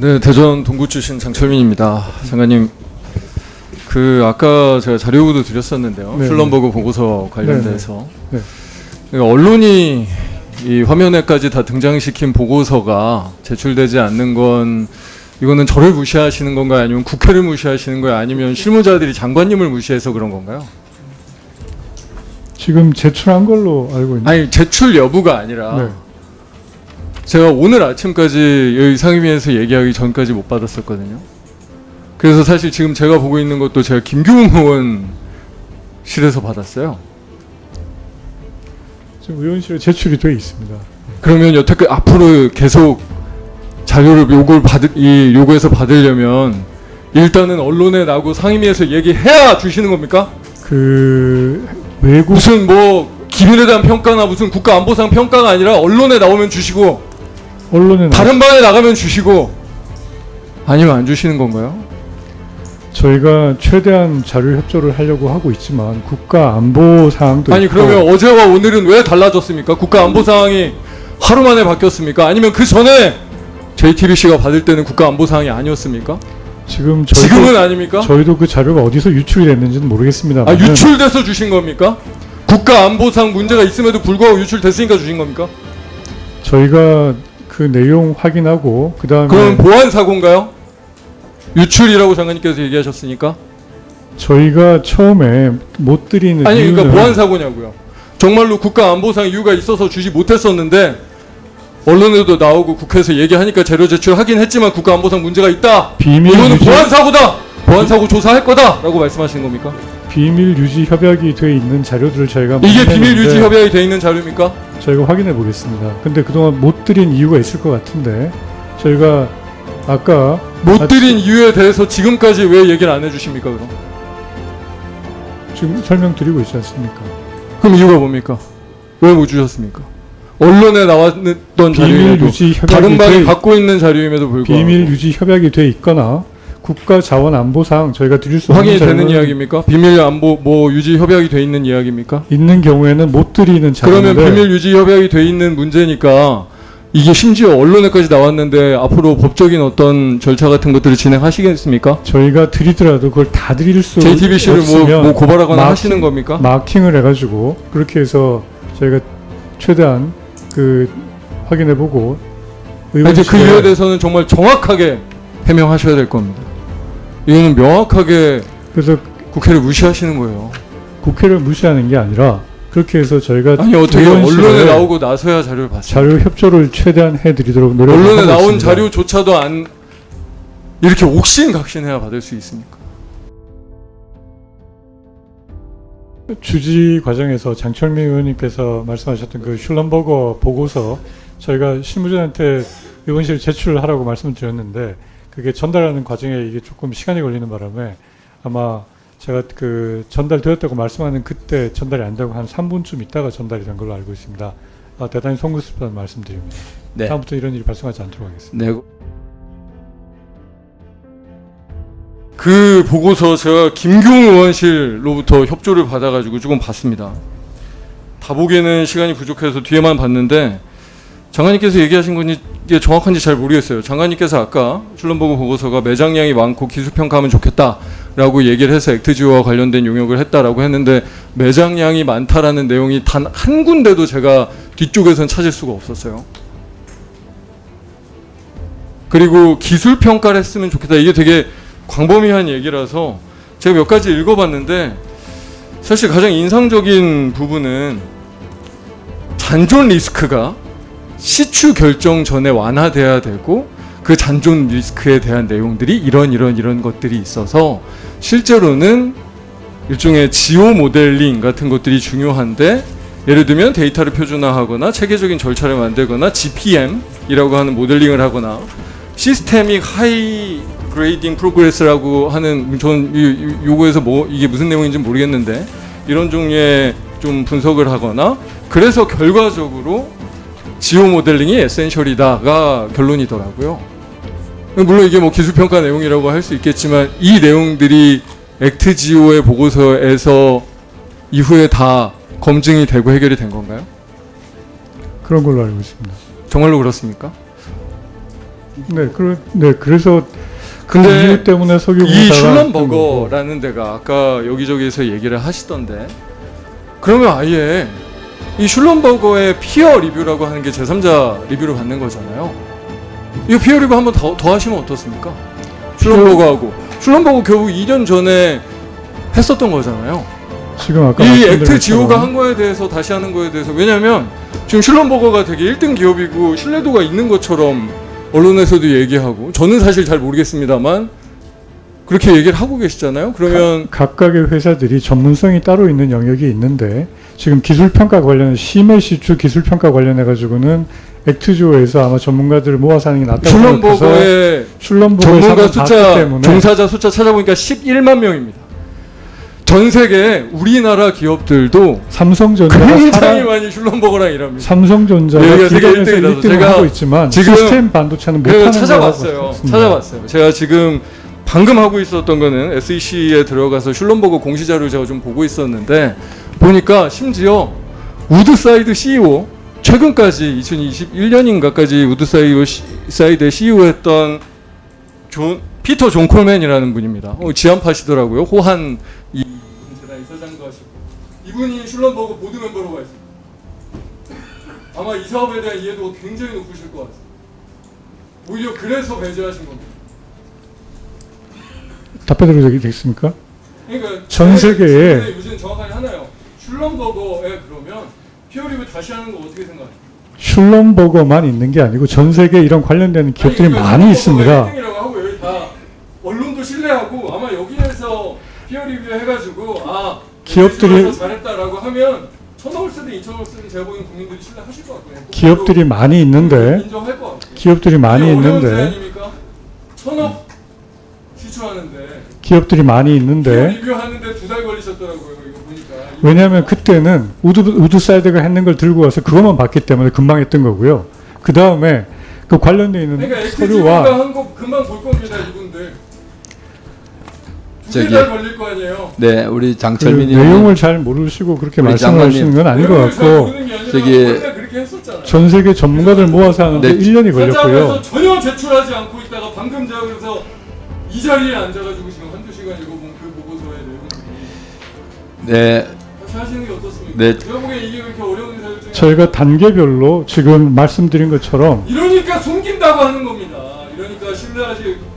네, 대전 동구 출신 장철민입니다. 장관님, 아까 제가 자료 요구도 드렸었는데요. 네, 슐럼버그 보고서 관련돼서 네. 언론이 이 화면에까지 다 등장시킨 보고서가 제출되지 않는 건 이거는 저를 무시하시는 건가요? 아니면 국회를 무시하시는 거예요? 아니면 실무자들이 장관님을 무시해서 그런 건가요? 지금 제출한 걸로 알고 있는데. 아니, 제출 여부가 아니라 네. 제가 오늘 아침까지 여기 상임위에서 얘기하기 전까지 못 받았었거든요. 그래서 사실 지금 제가 보고 있는 것도 제가 김규웅 의원실에서 받았어요. 지금 의원실에 제출이 돼 있습니다. 그러면 여태까지 앞으로 계속 자료를 요구해서 받으려면 일단은 언론에 나고 상임위에서 얘기해야 주시는 겁니까? 외국 무슨 기밀에 대한 평가나 무슨 국가안보상 평가가 아니라 언론에 나오면 주시고 다른 방에 나가면 주시고 아니면 안 주시는 건가요? 저희가 최대한 자료 협조를 하려고 하고 있지만 국가안보 사항도 아니, 그러면 어제와 오늘은 왜 달라졌습니까? 국가안보 사항이 하루 만에 바뀌었습니까? 아니면 그 전에 JTBC가 받을 때는 국가안보 사항이 아니었습니까? 지금은 아닙니까? 저희도 그 자료가 어디서 유출이 됐는지는 모르겠습니다. 유출돼서 주신 겁니까? 국가안보상 문제가 있음에도 불구하고 유출됐으니까 주신 겁니까? 저희가 그 내용 확인하고 그다음에 그럼 보안사고인가요? 유출이라고 장관님께서 얘기하셨으니까 저희가 처음에 못 드리는 이유는 그러니까 보안사고냐고요. 정말로 국가안보상 이유가 있어서 주지 못했었는데 언론에도 나오고 국회에서 얘기하니까 자료 제출하긴 했지만 국가안보상 문제가 있다. 이거는 보안사고다. 보안사고 조사할 거다 라고 말씀하시는 겁니까? 비밀 유지 협약이 돼 있는 자료들을 저희가 이게 비밀 유지 협약이 돼 있는 자료입니까? 저희가 확인해 보겠습니다. 근데 그동안 못 드린 이유가 있을 것 같은데 저희가 아까 못 드린 이유에 대해서 지금까지 왜 얘기를 안 해주십니까? 그럼 지금 설명드리고 있지 않습니까? 그럼 이유가 뭡니까? 왜 못 주셨습니까? 언론에 나왔던 자료임에도 다른 방이 갖고 있는 자료임에도 불구하고 비밀 유지 협약이 돼 있거나 국가자원안보상 저희가 드릴 수 없는 확인이 되는 이야기입니까? 비밀 안보 유지 협약이 돼 있는 이야기입니까? 있는 경우에는 못 드리는 자료인데 그러면 비밀 유지 협약이 돼 있는 문제니까 이게 심지어 언론에까지 나왔는데 앞으로 법적인 어떤 절차 같은 것들을 진행하시겠습니까? 저희가 드리더라도 그걸 다 드릴 수 JTBC를 없으면 고발하거나 하시는 겁니까? 마킹을 해가지고 그렇게 해서 저희가 최대한 확인해보고 이제 그 이유에 대해서는 정말 정확하게 해명하셔야 될 겁니다. 이거는 명확하게 그래서 국회를 무시하시는 거예요. 국회를 무시하는 게 아니라 그렇게 해서 저희가 어떻게 언론에 나오고 나서야 자료를 봤어요. 자료 협조를 최대한 해드리도록 노력을 하고 언론에 나온 있습니다. 자료조차도 이렇게 옥신각신해야 받을 수 있습니까? 주지 과정에서 장철민 의원님께서 말씀하셨던 그 슐럼버거 보고서 저희가 실무자한테 의원실 제출을 하라고 말씀을 드렸는데 그게 전달하는 과정에 이게 조금 시간이 걸리는 바람에 아마 제가 전달되었다고 말씀하는 그때 전달이 안 되고 한 3분쯤 있다가 전달이 된 걸로 알고 있습니다. 대단히 송구스럽다는 말씀드립니다. 네. 다음부터 이런 일이 발생하지 않도록 하겠습니다. 네. 그 보고서 제가 김규웅 의원실로부터 협조를 받아가지고 조금 봤습니다. 다 보기에는 시간이 부족해서 뒤에만 봤는데 장관님께서 얘기하신 건지 이게 정확한지 잘 모르겠어요. 장관님께서 아까 슐럼버그 보고서가 매장량이 많고 기술평가하면 좋겠다라고 얘기를 해서 액트지오와 관련된 용역을 했다라고 했는데 매장량이 많다라는 내용이 단 한 군데도 제가 뒤쪽에선 찾을 수가 없었어요. 그리고 기술평가를 했으면 좋겠다. 이게 되게 광범위한 얘기라서 제가 몇 가지 읽어봤는데 사실 가장 인상적인 부분은 잔존 리스크가 시추 결정 전에 완화돼야 되고 그 잔존 리스크에 대한 내용들이 이런 것들이 있어서 실제로는 일종의 지오 모델링 같은 것들이 중요한데 예를 들면 데이터를 표준화하거나 체계적인 절차를 만들거나 GPM이라고 하는 모델링을 하거나 시스테믹 하이 그레이딩 프로그레스라고 하는 전 요거에서 이게 무슨 내용인지 모르겠는데 이런 종류의 좀 분석을 하거나 그래서 결과적으로 지오 모델링이 에센셜이다가 결론이더라고요. 물론 이게 기술평가 내용이라고 할 수 있겠지만 이 내용들이 액트지오의 보고서에서 이후에 다 검증이 되고 해결이 된 건가요? 그런 걸로 알고 있습니다. 정말로 그렇습니까? 그래서 그 근데 이유 때문에 이 석유공사가 슐럼버거라는 데가 아까 여기저기서 얘기를 하시던데, 그러면 아예 이 슐럼버거의 피어 리뷰라고 하는 게 제3자 리뷰를 받는 거잖아요. 이 피어 리뷰 한번 더 하시면 어떻습니까? 슐럼버거 겨우 2년 전에 했었던 거잖아요. 지금 아까 이 말씀드린 액트 지오가 것처럼 한 거에 대해서 다시 하는 거에 대해서, 왜냐하면 지금 슐럼버거가 되게 1등 기업이고 신뢰도가 있는 것처럼 언론에서도 얘기하고, 저는 사실 잘 모르겠습니다만 그렇게 얘기를 하고 계시잖아요. 그러면 각각의 회사들이 전문성이 따로 있는 영역이 있는데, 지금 기술평가 관련 시메시추 기술평가 관련해 가지고는 액트지오에서 아마 전문가들을 모아서 하는 게 낫다고 생각해서 슐럼버거의 전문가 숫자, 때문에 종사자 숫자 찾아보니까 11만 명입니다. 전 세계 우리나라 기업들도 삼성전자가 굉장히 많이 슐럼버거랑 일합니다. 삼성전자가 네, 세계 기존에서 1등이라서 1등을 제가 하고 있지만 지금 시스템 반도체는 그래서 못하는 찾아봤어요. 찾아봤어요. 제가 지금 방금 하고 있었던 거는 SEC에 들어가서 슐럼버거 공시자료 제가 좀 보고 있었는데, 보니까 심지어 우드사이드 CEO, 최근까지 2021년인가까지 우드사이드의 CEO 했던 피터 존 콜맨이라는 분입니다. 지안파시더라고요. 호한 이 재단 이사장도 하시고, 이분이 슐럼버거 보드 멤버로 가 있습니다. 아마 이 사업에 대한 이해도가 굉장히 높으실 것 같아요. 오히려 그래서 배제하신 겁니다. 답변드려도 되겠습니까? 그러니까 전 세계에 요즘 정확하게 하나요. 슐럼버거에 그러면 피어 리뷰 다시 하는 거 어떻게 생각하세요? 슐럼버거만 있는 게 아니고 전 세계에 이런 관련되는 기업들이 많이 있습니다. 1등이라고 하고 여기 다 언론도 신뢰하고, 아마 여기에서 피어 리뷰 해가지고 기업들이 잘했다라고 하면 1,000원 쓰든 2,000원 쓰든 제가 보기엔 국민들이 신뢰하실 것 같고요. 기업들이 많이 있는데 인정할 것 같아요. 기업들이 많이 어려운 있는데 문제 아닙니까? 1,000억 시추하는데 기업들이 많이 피어 있는데 리뷰하는데 2달 걸리셨더라고요. 이거 보니까. 왜냐하면 그때는 우드사이드가 했는 걸 들고 와서 그것만 봤기 때문에 금방 했던 거고요. 그 다음에 그 관련되어 있는 그러니까 서류와 엑스지오가 한 거 금방 볼 겁니다, 이분들. 두세 저기- 달 걸릴 거 아니에요. 네, 우리 그 장철민 내용을 의원님. 잘 모르시고 그렇게 우리 말씀하시는 건 아닌 것 내용을 잘 같고, 모르는 게 아니라 저기- 원래 그렇게 했었잖아요. 전 세계 전문가들 모아서 하는데 네. 1년이 현장에서 걸렸고요. 전혀 제출하지 않고 있다가 방금 제가 그래서 이 자리에 앉아가지고 지금 한두 시간 읽어본 그 보고서의 내용들이 네, 다시 하시는 게 어떻습니까? 네. 제가 보기엔 이게 그렇게 어려운 사유증이 저희가 단계별로 지금 말씀드린 것처럼 이러니까 숨긴다고 하는 겁니다. 이러니까 신뢰하지